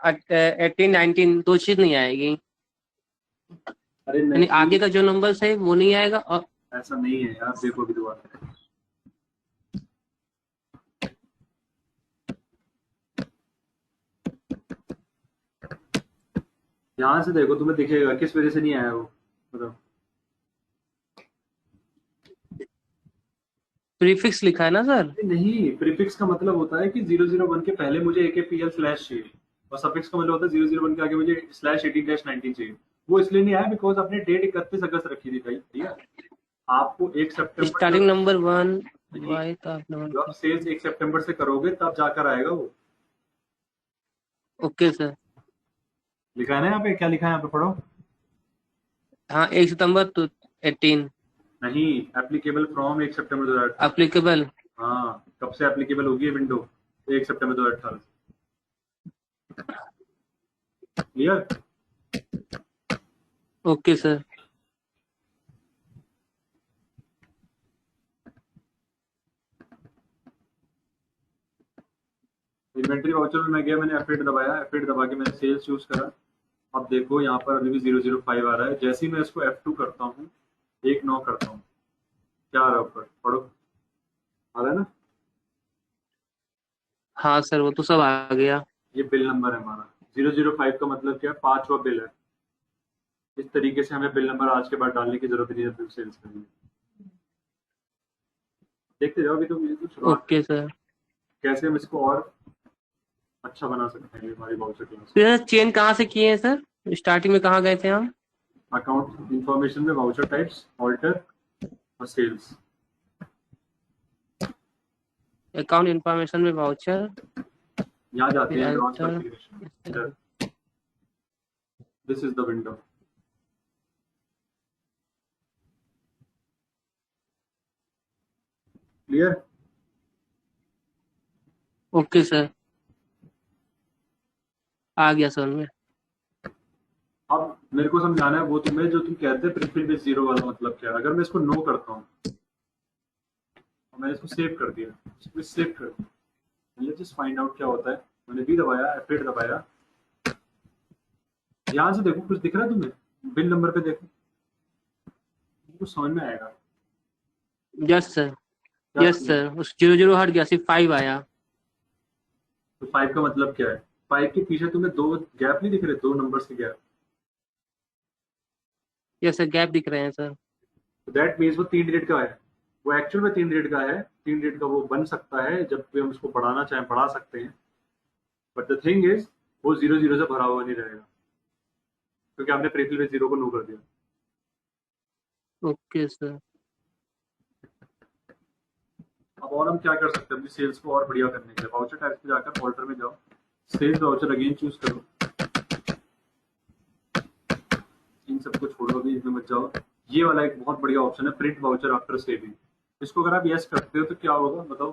[SPEAKER 1] 18-19 दो चीज नहीं आएगी,
[SPEAKER 2] अरे
[SPEAKER 1] यानी
[SPEAKER 2] नहीं,
[SPEAKER 1] आगे का जो नंबर है वो नहीं आएगा। और
[SPEAKER 2] ऐसा नहीं है यार, देखो अभी दोबारा। यहाँ से देखो, तुम्हें दिखेगा किस वजह से नहीं आया वो, बताओ।
[SPEAKER 1] प्रीफिक्स लिखा है ना सर?
[SPEAKER 2] नहीं, प्रीफिक्स का मतलब होता है कि 001 के पहले मुझे AKPL स्लैश चाहिए, और सफिक्स का मतलब होता है 001 के आगे मुझे स्लैश 18-19 चाहिए। वो इसलिए नहीं आया बिकॉज आपने डेट 31 अगस्त रखी थी भाई भैया। आपको 1 सितंबर
[SPEAKER 1] स्टार्टिंग
[SPEAKER 2] जब,
[SPEAKER 1] नंबर 1
[SPEAKER 2] नहीं,
[SPEAKER 1] वाई तो आपने।
[SPEAKER 2] जो आप सेल्स 1 सितंबर से करोगे तब जाकर आएगा वो।
[SPEAKER 1] Okay sir.
[SPEAKER 2] लिखा है ना यहाँ पे, क्या लिखा है यहाँ पे पढ़ो।
[SPEAKER 1] हाँ 1 सितंबर तो 18
[SPEAKER 2] नहीं, एप्लीकेबल फ्रॉम 1 सितंबर 2018।
[SPEAKER 1] अप्लीकेबल।
[SPEAKER 2] हाँ, कब से एप्लीकेबल होगी ये विंडो? 1 सितंबर 2018 से। Clear?
[SPEAKER 1] Okay sir.
[SPEAKER 2] Inventory voucher में मैं गया, मैंने F8 दबाया, F8 दबा के मैंने सेल्स चूज करा। अब देखो यहाँ पर अभी भी 005 आ रहा है। जैसे ही मैं इसको F2 करता हूँ, 1-9 करता हूँ, क्या आ रहा है ऊपर पढ़ो, आ रहा है ना?
[SPEAKER 1] हाँ सर वो तो सब आ गया।
[SPEAKER 2] ये बिल नंबर है हमारा। 005 का मतलब क्या है? 5वां बिल है। इस तरीके से हमें बिल नंबर आज के बाद डालने की जरूरत नहीं है जब सेल्स करेंगे। देखते जाओ, अभी तो ये तो शुरुआत है।
[SPEAKER 1] Okay sir.
[SPEAKER 2] कैसे हम इसको और अच्छा बना सकते हैं ये हमारी वाउचर क्लास।
[SPEAKER 1] तो सर चेंज कहाँ से किए हैं सर? स्टार्टिंग में कहाँ गए थे हम?
[SPEAKER 2] अकाउंट इंफॉर्मेशन में वाउचर टाइप्स, ऑल्टर और सेल्स।
[SPEAKER 1] अकाउंट इंफॉर्मेशन में वाउचर,
[SPEAKER 2] यहाँ जाते
[SPEAKER 1] फिर
[SPEAKER 2] हैं एडवांस
[SPEAKER 1] अल्टर।
[SPEAKER 2] कॉन्फ़िगरेशन। इधर, this is the window. Clear?
[SPEAKER 1] Okay sir, आ गया सर में।
[SPEAKER 2] अब मेरे को समझाना है वो तुम्हें, जो तुम कहते हैं प्रीफिल विद 0 वाला मतलब क्या है। अगर मैं इसको नो करता हूँ और मैंने इसको सेव कर दिया, इसको सेव कर दिया, लेट्स जस्ट फाइंड आउट क्या होता है। मैंने भी दबाया, F8 दबाया, यहाँ से देखो कुछ दिख रहा है तुम्हें? बिल नंबर पे देखो, कुछ समझ में आएगा।
[SPEAKER 1] Yes sir.
[SPEAKER 2] क्या
[SPEAKER 1] यस
[SPEAKER 2] समझ में?
[SPEAKER 1] सर, उस 00 हट गया, सिर्फ 5 आया।
[SPEAKER 2] तो 5 का मतलब क्या है? 5 के पीछे तुम्हें दो गैप नहीं दिख रहे, दो नंबर्स के गैप?
[SPEAKER 1] यस सर, गैप दिख रहे हैं सर।
[SPEAKER 2] तो दैट मीन्स वो 3 डिजिट का है। वो एक्चुअल में 3 डिजिट का है। 3 डिजिट का वो बन सकता है, जब भी हम उसको बढ़ाना चाहें बढ़ा सकते हैं। बट द थिंग इज, वो 0 0 से भरा हुआ नहीं रहेगा, क्योंकि आपने प्रीफिल में 0 को नो कर दिया।
[SPEAKER 1] Okay sir.
[SPEAKER 2] अब और हम क्या कर सकते हैं अपनी सेल्स को और बढ़िया करने के लिए? वाउचर टाइप पे जाकर ऑल्टर में जाओ, सेल्स वाउचर अगेन चूज करो, इन सबको छोड़ो भी, इसमें मत जाओ। ये वाला एक बहुत बढ़िया ऑप्शन है, प्रिंट वाउचर आफ्टर सेविंग। इसको अगर आप यस करते हो तो क्या होगा बताओ?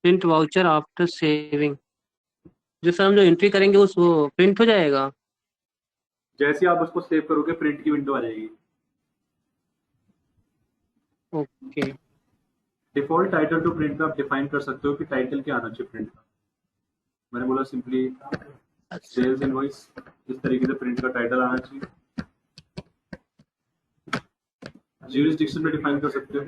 [SPEAKER 1] प्रिंट वाउचर आफ्टर सेविंग, जो सर हम जो एंट्री करेंगे उस वो प्रिंट हो जाएगा।
[SPEAKER 2] जैसे आप उसको सेव करोगे प्रिंट की विंडो आ जाएगी।
[SPEAKER 1] Okay.
[SPEAKER 2] Default title to print में आप डिफाइन कर सकते हो कि टाइटल क्या आना चाहिए प्रिंट का। मैंने बोला सिंपली
[SPEAKER 1] अच्छा।
[SPEAKER 2] सेल्स इनवॉइस, इस तरीके से प्रिंट का टाइटल आना चाहिए। ज्यूरिसडिक्शन में डिफाइन कर सकते हो।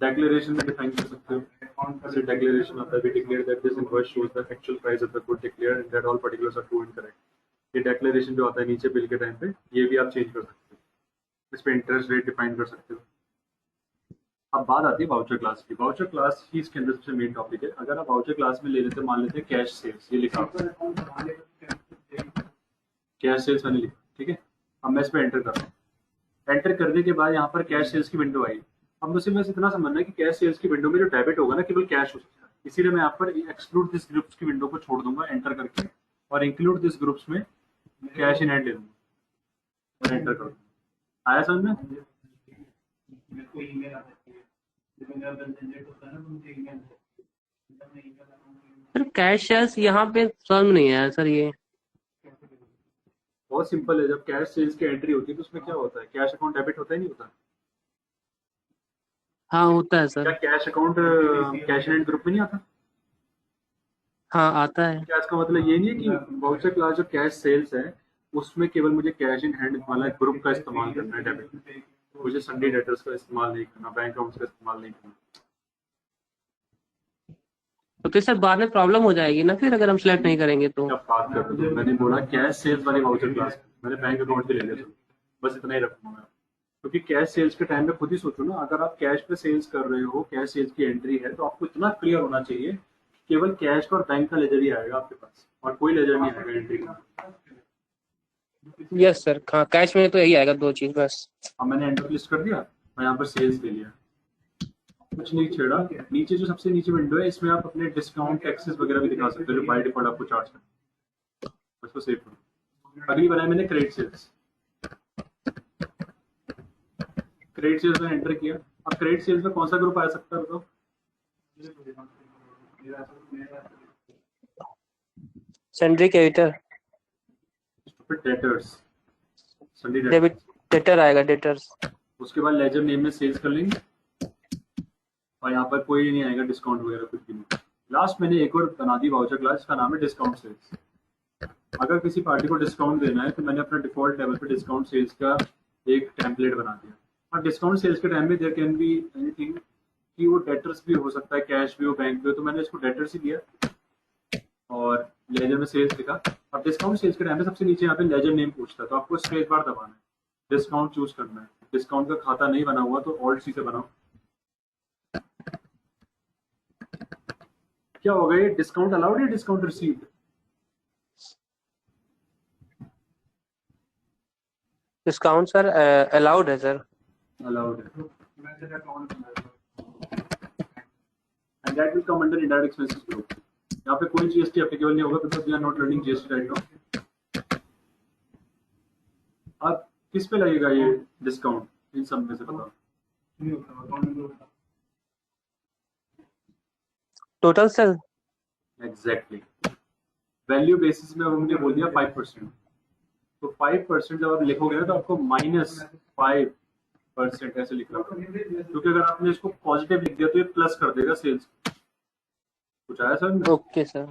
[SPEAKER 2] डेक्लेरेशन में डिफाइन कर सकते हो। जैसे डेक्लेरेशन आता है, we declare that this invoice shows the actual price of the good declared and that all particulars are true and correct. ये डेक्लेरेशन जो आता है नीचे बिल के टाइम पे, ये भी आप चेंज कर सकते हो। इस पे इंटरेस्ट रेट डिफाइन कर सकते हो। अब बात आती है वाउचर क्लास की। वाउचर क्लास ही इसके अंदर सबसे मेन टॉपिक है। अगर आप वाउचर क्लास में ले लेते हैं, मान लेते हैं कैश सेल्स, ये लिखा कैश सेल्स मैंने लिखा, ठीक है। अब मैं इस पर एंटर कर रहा हूँ। एंटर करने के बाद यहाँ पर कैश सेल्स की विंडो आई। अब मुझे बस इतना समझना है कि कैश सेल्स की विंडो में जो डेबिट होगा ना, केवल कैश हो सकता है। इसीलिए मैं यहाँ पर एक्सक्लूड दिस ग्रुप्स की विंडो को छोड़ दूंगा एंटर करके, और इंक्लूड दिस ग्रुप्स में कैश इन हैंड ले लूंगा और एंटर कर दूंगा। आया समझ में?
[SPEAKER 1] सर कैश शेयर्स यहाँ पे समझ नहीं आया सर ये।
[SPEAKER 2] बहुत सिंपल है। जब कैश सेल्स की एंट्री होती है तो उसमें क्या होता है? कैश अकाउंट डेबिट होता है नहीं होता?
[SPEAKER 1] हाँ होता है
[SPEAKER 2] क्या
[SPEAKER 1] sir.
[SPEAKER 2] Cash account cash in hand group में नहीं आता?
[SPEAKER 1] हाँ आता है।
[SPEAKER 2] क्या इसका मतलब ये नहीं है कि वाउचर क्लास जो कैश सेल्स है उसमें केवल मुझे कैश इन हैंड वाला ग्रुप का इस्तेमाल करना है डेबिट, मुझे संडे डेटर्स का इस्तेमाल नहीं करना, बैंक अकाउंट्स का इस्तेमाल नहीं करना।
[SPEAKER 1] तो फिर सर बाद में प्रॉब्लम हो जाएगी ना फिर अगर हम सिलेक्ट नहीं करेंगे तो।
[SPEAKER 2] क्या बात कर रहे हो? मैंने बोला कैश सेल्स वाली वाउचर क्लास, मैंने बैंक अकाउंट भी ले लिया था। बस इतना ही रखूंगा मैं। क्योंकि कैश सेल्स के टाइम में खुद ही सोचो ना, अगर आप कैश पे सेल्स कर रहे हो, कैश सेल्स की एंट्री है, तो आपको इतना क्लियर होना चाहिए केवल कैश का और बैंक का लेजर ही आएगा आपके पास, और कोई लेजर नहीं आएगा एंट्री का।
[SPEAKER 1] यस सर, हाँ कैश में तो यही आएगा, दो चीज बस।
[SPEAKER 2] अब मैंने एंटर लिस्ट कर दिया, मैं यहाँ पर सेल्स ले लिया, कुछ नहीं छेड़ा। नीचे जो सबसे नीचे विंडो है, इसमें आप अपने डिस्काउंट टैक्सेस वगैरह भी दिखा सकते हो जो बाय डिफॉल्ट आपको चार्ज करते हैं। उसको सेव करो। अगली बनाई मैंने क्रेडिट सेल्स। क्रेडिट सेल्स में एंटर किया। अब क्रेडिट सेल्स में कौन सा ग्रुप आ सकता है बताओ?
[SPEAKER 1] Sundry creditor.
[SPEAKER 2] Debtors, Sunday
[SPEAKER 1] debit
[SPEAKER 2] debtors.
[SPEAKER 1] Debtor आएगा, डेटर्स।
[SPEAKER 2] उसके बाद लेजर नेम में सेल्स कर लेंगे, और यहाँ पर कोई नहीं आएगा डिस्काउंट वगैरह कुछ भी नहीं। लास्ट मैंने एक और बना दी वाउचर क्लास, इसका नाम है डिस्काउंट सेल्स। अगर किसी पार्टी को डिस्काउंट देना है तो मैंने अपना डिफॉल्ट लेवल पे डिस्काउंट सेल्स का एक टेम्पलेट बना दिया। और डिस्काउंट सेल्स के टाइम में देयर कैन बी एनीथिंग, कि वो डेटर्स भी हो सकता है, कैश भी हो, बैंक भी हो, तो मैंने इसको डेटर्स ही दिया और लेजर में सेल्स लिखा। और डिस्काउंट सेल्स के टाइम में सबसे नीचे यहाँ पे लेजर नेम पूछता है, तो आपको स्पेस बार दबाना है, डिस्काउंट चूज करना है। डिस्काउंट का खाता नहीं बना हुआ तो ऑल्ट सी से बनाओ। क्या होगा ये? डिस्काउंट अलाउड या discount received?
[SPEAKER 1] Discount sir allowed है सर।
[SPEAKER 2] अलाउड है। And that will come under indirect expenses group. यहाँ पे कोई जीएसटी एप्लीकेबल नहीं होगा because we are not running GST right now. अब किस पे लगेगा ये डिस्काउंट, इन सब में से बताओ?
[SPEAKER 1] Total sir.
[SPEAKER 2] Exactly. Value basis में हमने बोल दिया 5%। तो 5% जब आप लिखोगे ना तो आपको -5% ऐसे लिखना पड़ेगा, क्योंकि अगर आपने इसको पॉजिटिव लिख दिया तो ये प्लस कर देगा सेल्स। कुछ आया समझ में?
[SPEAKER 1] Okay sir.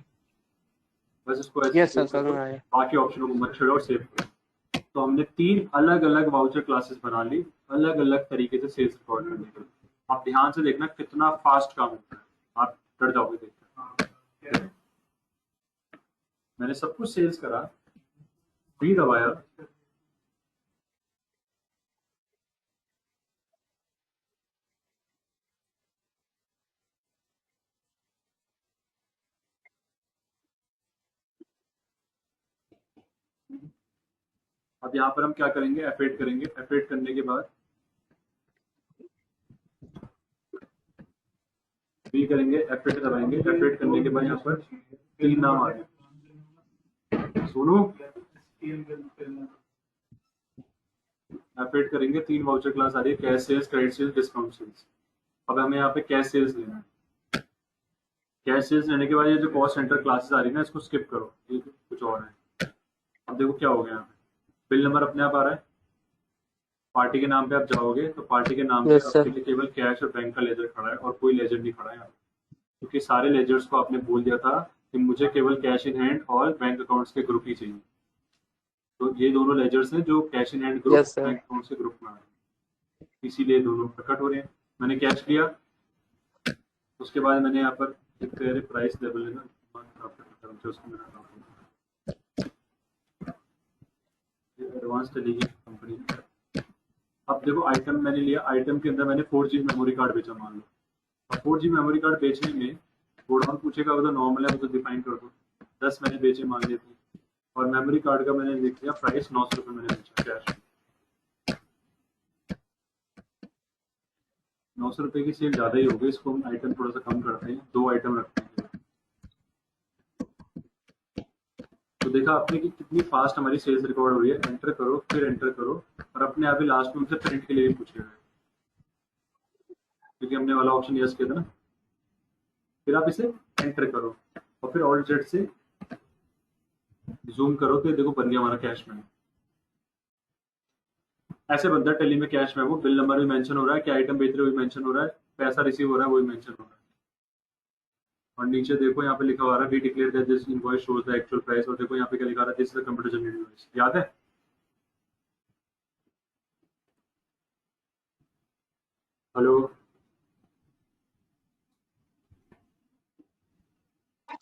[SPEAKER 2] बस इसको ऐसे
[SPEAKER 1] यस
[SPEAKER 2] सेव
[SPEAKER 1] सर,
[SPEAKER 2] कर
[SPEAKER 1] समझ
[SPEAKER 2] दो,
[SPEAKER 1] में आया।
[SPEAKER 2] बाकी ऑप्शनों को मत छेड़ो और सेव करो। तो हमने 3 अलग अलग वाउचर क्लासेस बना ली, अलग अलग तरीके से सेल्स रिकॉर्ड करने के लिए। आप ध्यान से देखना कितना फास्ट काम होता है, आप डर जाओगे देखकर। मैंने सब कुछ सेल्स करा, भी दबाया, अब यहाँ पर हम क्या करेंगे, F8 करेंगे। F8 करने के बाद B करेंगे, F8 दबाएंगे। F8 करने के बाद यहाँ पर 3 नाम आ गए। सुनो, F8 करेंगे, 3 वाउचर क्लास आ रही है, cash sales, credit sales, discount sales. अब हमें यहाँ पे कैश सेल्स लेना है। कैश सेल्स लेने के बाद ये जो कॉस्ट सेंटर क्लासेस आ रही है ना, इसको स्किप करो, ये कुछ और है। अब देखो क्या हो गया, यहाँ पे बिल नंबर अपने आप आ रहा है। पार्टी के नाम पे आप जाओगे तो पार्टी के नाम पे
[SPEAKER 1] यस
[SPEAKER 2] आपके
[SPEAKER 1] सर।
[SPEAKER 2] लिए केवल कैश और बैंक का लेजर खड़ा है और कोई लेजर नहीं खड़ा है यहाँ पे। क्योंकि सारे लेजर्स को आपने बोल दिया था कि मुझे केवल कैश इन हैंड और बैंक अकाउंट्स के ग्रुप ही चाहिए। तो ये दोनों लेजर्स हैं जो cash in hand group,
[SPEAKER 1] yes sir.
[SPEAKER 2] Bank accounts के ग्रुप में आ रहे हैं, इसीलिए दोनों प्रकट हो रहे हैं। मैंने कैश लिया, उसके बाद मैंने यहाँ पर एक तेरे प्राइस लेवल है ना, उसको मैंने एडवांस चलेगी कंपनी। अब देखो आइटम मैंने लिया, आइटम के अंदर मैंने 4G मेमोरी कार्ड बेचा मान लो। अब 4G मेमोरी कार्ड बेचने में गोडाउन पूछेगा, वो तो नॉर्मल है, वो तो डिफाइन कर दो। 10 मैंने बेचे मान लिए थे और मेमोरी कार्ड का मैंने लिख दिया प्राइस 900 रुपये मैंने बेचा कैश। 900 रुपये की सेल ज़्यादा ही हो गई, इसको हम आइटम थोड़ा सा कम करते हैं, 2 आइटम रखते हैं। तो देखा आपने कि कितनी फास्ट हमारी सेल्स रिकॉर्ड हो रही है। एंटर करो, फिर एंटर करो और अपने आप ही लास्ट में उनसे प्रिंट के लिए भी पूछेगा, क्योंकि हमने वाला ऑप्शन यस किया था ना। फिर आप इसे एंटर करो और फिर ऑल्ट जेड से जूम करो तो देखो बन गया हमारा कैश मेमो। ऐसे बनता है टैली में कैश मेमो। बिल नंबर भी मेंशन हो रहा है, क्या आइटम बेच रहे हो भी मेंशन हो रहा है, पैसा रिसीव हो रहा है वो भी मेंशन हो रहा है। और नीचे देखो यहाँ पे लिखा हुआ है we declare that this invoice shows the actual price. और देखो यहाँ पे क्या लिखा रहा है, this is the computer generated invoice. याद है? हेलो,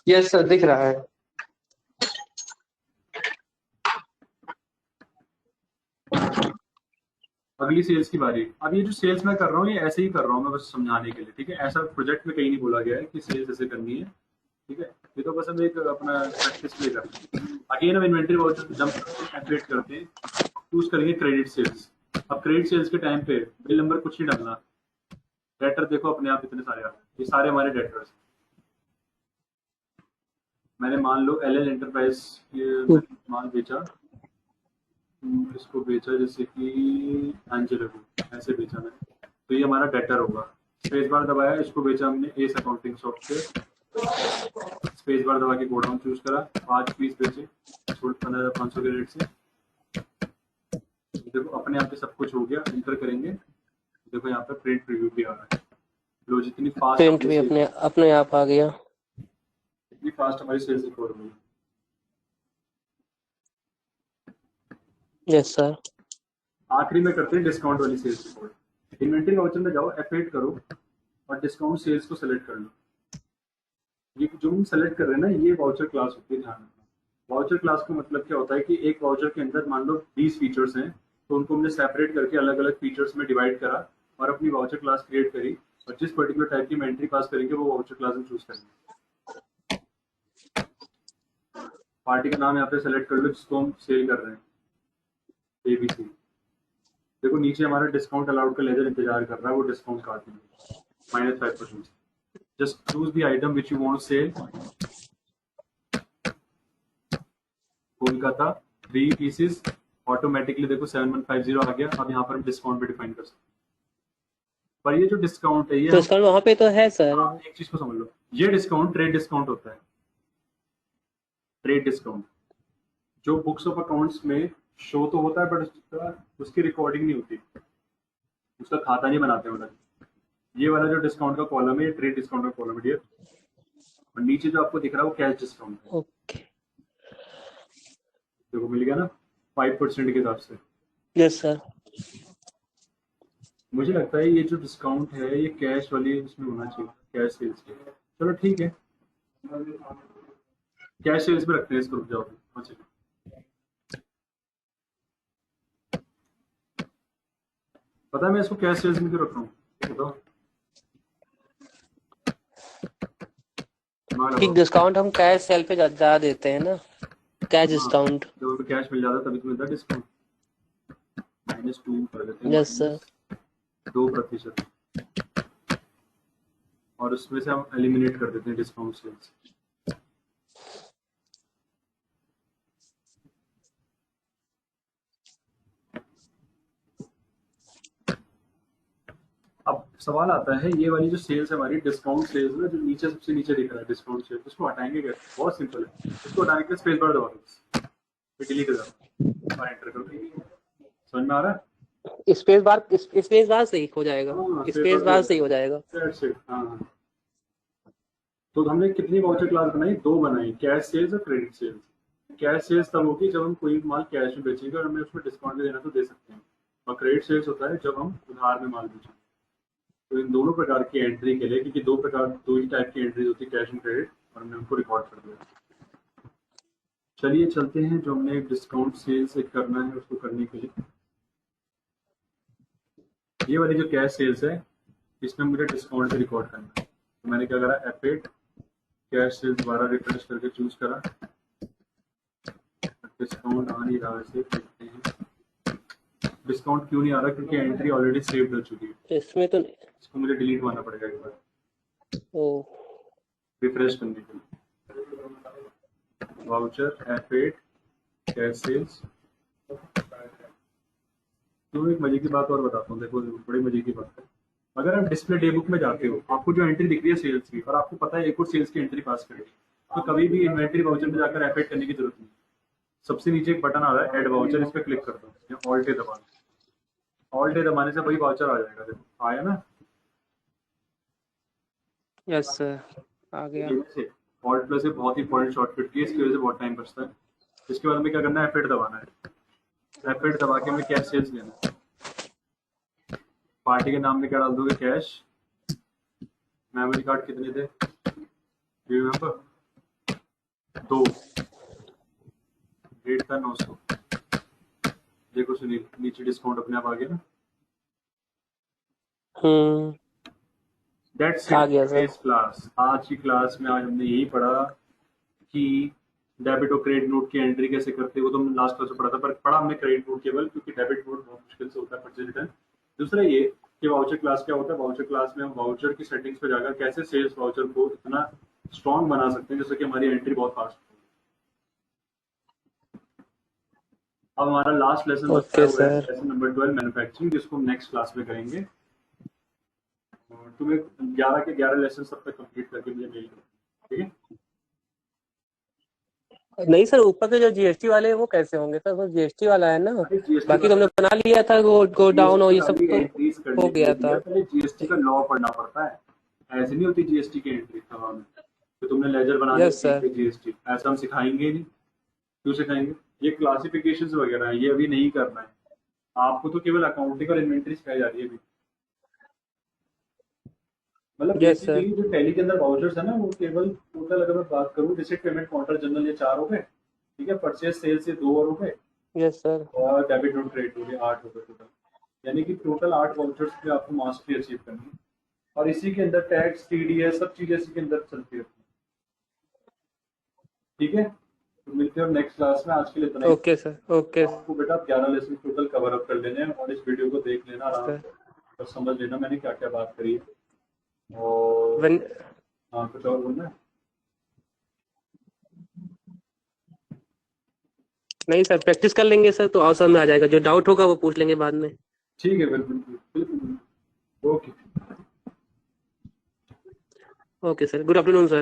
[SPEAKER 1] यस सर, दिख रहा है।
[SPEAKER 2] अगली सेल्स की बारी। अब ये जो सेल्स मैं कर रहा हूँ ये ऐसे ही कर रहा हूँ मैं, बस समझाने के लिए, ठीक है। ऐसा प्रोजेक्ट में कहीं नहीं बोला गया है कि सेल्स ऐसे करनी है, ठीक है। ये तो बस हम एक अपना प्रैक्टिस प्ले कर रहे हैं। अगेन हम इन्वेंटरी वाउचर जंप करते हैं, अपडेट करते हैं, चूज करेंगे क्रेडिट सेल्स। अब क्रेडिट सेल्स के टाइम पे बिल नंबर कुछ नहीं डालना। डेटर देखो अपने आप इतने सारे आ रहे हैं, ये सारे हमारे डेटर्स। मैंने मान लो एल एंटरप्राइज माल बेचा, इसको बेचा जैसे कि एंजेलो को, ऐसे बेचा मैंने, तो ये हमारा डेटर होगा। स्पेस बार दबाया, इसको बेचा हमने S accounting software. Space bar दबा के गोडाउन चूज करा, 5 पीस बेचे 15,500 के रेट से। देखो अपने आप ही सब कुछ हो गया। एंटर करेंगे, देखो यहाँ पे प्रिंट रिव्यू भी आ रहा है। लो, जितनी फास्ट
[SPEAKER 1] प्रिंट भी अपने अपने आप आ गया।
[SPEAKER 2] इतनी फास्ट हमारी सेल्स रिकॉर्ड हुई।
[SPEAKER 1] Yes sir.
[SPEAKER 2] आखिरी में करते हैं डिस्काउंट वाली सेल्स रिकॉर्ड। इन्वेंटरी वाउचर में जाओ, F8 करो और डिस्काउंट सेल्स को सेलेक्ट कर लो। ये जो हम सेलेक्ट कर रहे हैं ना, ये वाउचर क्लास होती है, ध्यान रखना। वाउचर क्लास का मतलब क्या होता है कि एक वाउचर के अंदर मान लो 20 फीचर्स हैं, तो उनको हमने सेपरेट करके अलग अलग फीचर्स में डिवाइड करा और अपनी वाउचर क्लास क्रिएट करी। और जिस पर्टिकुलर टाइप की एंट्री पास करेंगे वो वाउचर क्लास हम चूज करेंगे। पार्टी का नाम यहाँ पे सेलेक्ट कर लो जिसको हम सेल कर रहे हैं, ABC। देखो नीचे हमारा डिस्काउंट अलाउड का लेजर इंतजार कर रहा है, वो डिस्काउंट काट देंगे -5%। Just choose the item which you want to sell. Kolkata 3 pieces, automatically देखो 7150 आ गया। अब यहाँ पर हम डिस्काउंट भी डिफाइन कर सकते हैं। पर ये जो डिस्काउंट है ये
[SPEAKER 1] तो डिस्काउंट वहाँ पे तो है सर।
[SPEAKER 2] हाँ, एक चीज को समझ लो, ये डिस्काउंट ट्रेड डिस्काउंट होता है। ट्रेड डिस्काउंट जो बुक्स ऑफ अकाउंट्स में शो तो होता है बट उसकी रिकॉर्डिंग नहीं होती, उसका खाता नहीं बनाते हैं मतलब। ये वाला जो डिस्काउंट का कॉलम है, ये ट्रेड डिस्काउंट का कॉलम है डियर। और नीचे जो आपको दिख रहा है वो कैश डिस्काउंट है।
[SPEAKER 1] ओके।
[SPEAKER 2] देखो मिल गया ना 5% के हिसाब से।
[SPEAKER 1] Yes sir.
[SPEAKER 2] मुझे लगता है ये जो डिस्काउंट है ये कैश वाली उसमें होना चाहिए, कैश सेल्स के। चलो ठीक है, कैश सेल्स में रखते हैं इसको, रुक जाओ। अच्छा, पता है मैं इसको कैश सेल्स में क्यों रख रहा हूँ, बताओ।
[SPEAKER 1] ठीक, डिस्काउंट हम कैश सेल पे ज्यादा देते हैं ना, कैश डिस्काउंट।
[SPEAKER 2] जब कैश मिल जाता तभी तो मिलता है डिस्काउंट। -2 कर देते हैं,
[SPEAKER 1] यस सर।
[SPEAKER 2] -2%, और उसमें से हम एलिमिनेट कर देते हैं डिस्काउंट सेल्स। अब सवाल आता है, ये वाली जो सेल्स है हमारी डिस्काउंट सेल्स में, जो नीचे सबसे नीचे दिख रहा है डिस्काउंट सेल्स, उसको हटाएंगे कैसे? बहुत सिंपल है, इसको हटाने के लिए स्पेस बार दबा दो, फिर डिलीट हो जाओ और एंटर करो। समझ में आ रहा है?
[SPEAKER 1] स्पेस बार से ही हो जाएगा।
[SPEAKER 2] हाँ,
[SPEAKER 1] स्पेस बार से ही हो जाएगा।
[SPEAKER 2] That's it, हाँ। तो हमने कितनी वाउचर क्लास बनाई? 2 बनाई, कैश सेल्स और क्रेडिट सेल्स। कैश सेल्स तब होगी जब हम कोई माल कैश में बेचेंगे और हमें उसमें डिस्काउंट भी देना तो दे सकते हैं, और क्रेडिट सेल्स होता है जब हम उधार में माल बेचेंगे। तो इन दोनों प्रकार की एंट्री के लिए, क्योंकि दो ही टाइप की एंट्री होती है, कैश एंड क्रेडिट, और हमने उनको रिकॉर्ड कर दिया। चलिए चलते हैं, जो हमने डिस्काउंट सेल्स एक करना है उसको करने के लिए, ये वाली जो कैश सेल्स है इसमें मुझे डिस्काउंट भी रिकॉर्ड करना है। तो मैंने क्या करा, F8 कैश सेल्स दोबारा रिफ्रेश करके चूज करा, डिस्काउंट आ नहीं रहा, इसे देखते हैं डिस्काउंट क्यों नहीं आ रहा, क्योंकि एंट्री ऑलरेडी सेव्ड हो चुकी है।
[SPEAKER 1] इसमें तो
[SPEAKER 2] इसको मुझे डिलीट मारना पड़ेगा एक बार
[SPEAKER 1] ओ
[SPEAKER 2] रिफ्रेश करने के लिए। Voucher F8 cash sales. तो एक मजे की बात और बताता हूँ, देखो बड़ी मजे की बात है, अगर आप डिस्प्ले डे बुक में जाते हो, आपको जो एंट्री दिख रही है सेल्स की, और आपको पता है एक और सेल्स की एंट्री पास करेगी, तो कभी भी इन्वेंट्री वाउचर में जाकर F8 करने की जरूरत नहीं। सबसे नीचे एक बटन आ रहा है ऐड वाउचर, इस पर क्लिक कर दो या ऑल्ट ए दबा दो। ऑल्ट ए दबाने से वही वाउचर आ जाएगा, देखो आया ना।
[SPEAKER 1] यस सर, आ गया।
[SPEAKER 2] ऑल्ट प्लस एक बहुत ही इंपॉर्टेंट शॉर्टकट की है, इसकी वजह से बहुत टाइम बचता है। इसके बाद हमें क्या करना है, F8 दबाना है। F8 दबा के हमें कैश सेल्स लेना है। पार्टी के नाम में क्या डाल दोगे, कैश। मेमोरी कार्ड कितने थे, यू रिमेंबर? 2। रेट था 900। देखो सुनील, नीचे डिस्काउंट अपने आप आ गया ना। दैट्स
[SPEAKER 1] आ गया सर।
[SPEAKER 2] It class. आज की क्लास में आज हमने यही पढ़ा कि डेबिट और क्रेडिट नोट की एंट्री कैसे करते हो, तो हमने लास्ट क्लास में पढ़ा था, पर पढ़ा हमने क्रेडिट नोट केवल, क्योंकि डेबिट नोट बहुत मुश्किल से होता है परचेज रिटर्न। दूसरा ये कि वाउचर क्लास क्या होता है, वाउचर क्लास में हम वाउचर की सेटिंग्स पे जाकर कैसे सेल्स वाउचर को इतना स्ट्रॉन्ग बना सकते हैं जिससे कि हमारी एंट्री बहुत फास्ट हो। अब हमारा लास्ट लेसन बचता है, वो है लेसन नंबर 12 मैन्युफैक्चरिंग, जिसको हम नेक्स्ट क्लास में करेंगे। तुम्हें 11 के 11 लेसन सब तक कंप्लीट करके मुझे मेल करो, ठीक है?
[SPEAKER 1] नहीं सर, ऊपर के जो जीएसटी वाले हैं वो कैसे होंगे सर? बस जीएसटी वाला है ना, बाकी तो हमने बना लिया था, गो डाउन और ये सब तो हो गया था।
[SPEAKER 2] पहले जीएसटी का लॉ पढ़ना पड़ता है, ऐसे नहीं होती जीएसटी की एंट्री। तो तुमने लेजर बना दिया जीएसटी, ऐसा हम सिखाएंगे नहीं। क्यों सिखाएंगे? ये क्लासिफिकेशंस वगैरह है, ये अभी नहीं करना है आपको, तो केवल अकाउंटिंग और इन्वेंट्री सिखाई जा रही है अभी। मतलब बेसिकली जो टैली के अंदर वाउचर्स है ना, वो केवल टोटल अगर मैं बात करूँ, रिसिप्ट पेमेंट काउंटर जनरल, ये 4 हो गए, ठीक है। परचेज सेल्स ये 2 और हो गए,
[SPEAKER 1] यस सर,
[SPEAKER 2] और डेबिट नोट क्रेडिट हो गए, 8 हो गए टोटल। यानी कि टोटल 8 वाउचर्स पे आपको मास्टरी अचीव करनी है, और इसी के अंदर टैक्स, टीडीएस, सब चीजें इसी के अंदर चलती रहती है, ठीक है। तो मिलते हैं नेक्स्ट क्लास में, आज के लिए इतना ही।
[SPEAKER 1] Okay sir, okay.
[SPEAKER 2] आपको बेटा 11 लेसन टोटल कवर अप कर लेने हैं, और इस वीडियो को देख लेना आराम से, और समझ लेना मैंने क्या क्या बात करी है। और हाँ, कुछ और बोलना है?
[SPEAKER 1] नहीं सर, प्रैक्टिस कर लेंगे सर तो और समझ आ जाएगा, जो डाउट होगा वो पूछ लेंगे बाद में।
[SPEAKER 2] ठीक है, बिल्कुल बिल्कुल। Okay
[SPEAKER 1] okay sir, good afternoon sir.